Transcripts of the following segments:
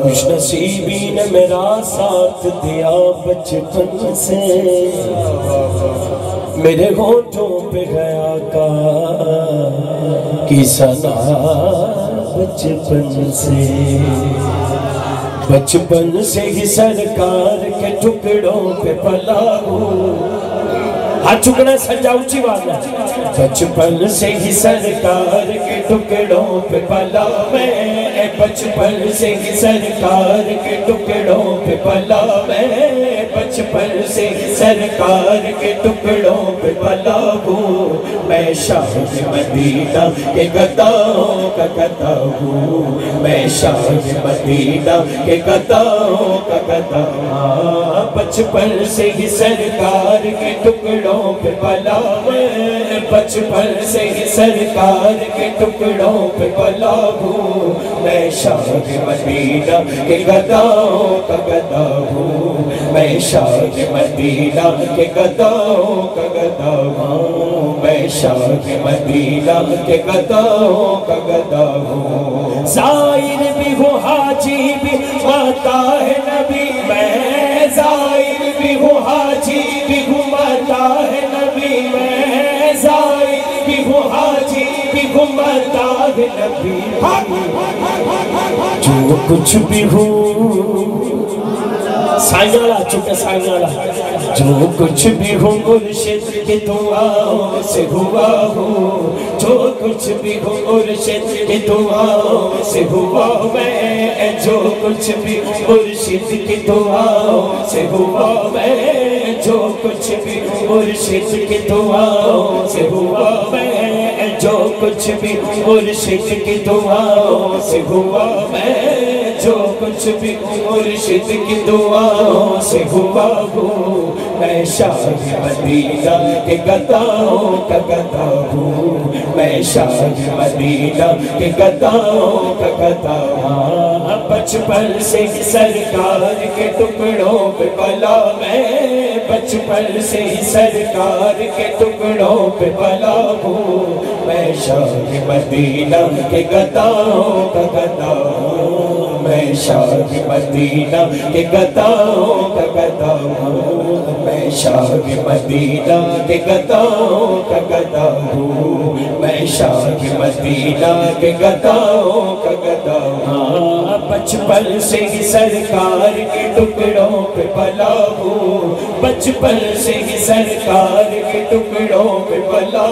خوش نصیبی نے میرا ساتھ دیا بچپن سے، میرے ہونٹوں پہ گیا کا کی ثنا بچپن سے، بچپن سے ہی سرکار کے ٹکڑوں پہ پلا ہوں، ہاتھ چکنا سجا اونچی بات ہے، بچپن سے ہی سرکار کے ٹکڑوں پہ پلا میں، بچپن سے ہی سرکار کے ٹکڑوں پہ پلا میں، بچپن سے ہی سرکار کے ٹکڑوں پہ پلا ہوں، میں شاہ مدینہ کے گداؤں کا گدا ہوں، میں شاہ مدینہ کے گداؤں کا گدا ہوں، بچپن سے ہی سرکار کے ٹکڑوں پہ پلا میں، بچپن سے ہی سرکار کے ٹکڑوں پہ پلا ہوں، میں شاہ مدینہ کے گداؤں کا گدا ہوں، میں شاہ مدینہ کے گداؤں کا گدا ہوں، میں شاہ مدینہ کے گداؤں کا گدا ہوں، زائر بھی ہوں حاجی بھی ماتا ہے نبی، میں زائر بھی ہوں حاجی بھی ہوں ماتا ہے نبی، میں زائر بھی ہوں حاجی بھی ہوں ماتا ہے نبی، جو کچھ بھی ہوں سائنالا چکے سائنالا، جو کچھ بھی ہوں مرشد کی دعاؤں سے ہوا ہوں، جو کچھ بھی ہوں مرشد کی دعاؤں سے ہوا میں، جو کچھ بھی ہوں مرشد کی دعاؤں سے ہوا میں، جو کچھ بھی ہوں مرشد کی دعاؤں سے ہوا میں، جو کچھ بھی ہوں مرشد کی دعاؤں سے ہوا میں، جو کچھ بھی مرشد کی دعاؤں سے ہوا ہوں، میں شاہ مدینہ کے گداؤں کا گدا ہوں، میں شاہ مدینہ کے گداؤں کا گدا ہوں، بچپن سے ہی سرکار کے ٹکڑوں پہ پلا میں، بچپن سے ہی سرکار کے ٹکڑوں پہ پلا ہوں، میں شاہ مدینہ کے گداؤں کا گدا ہوں، میں شاہ مدینہ کے گداؤں کا گدا ہوں، میں شاہ مدینہ کے گداؤں کا گدا ہوں، میں شاہ مدینہ کے گداؤں کا گدا ہوں، بچپن سے ہی سرکار کے ٹکڑوں پہ پلا ہوں، بچپن سے ہی سرکار کے ٹکڑوں پہ پلا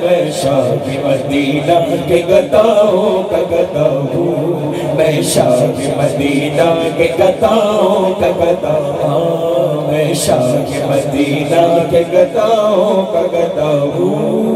میں شاہ مدینہ کے گداؤں کا گدا ہوں، میں شاہ مدینہ کے گداؤں کا گدا ہوں، میں شاہ مدینہ کے گداؤں کا گدا ہوں۔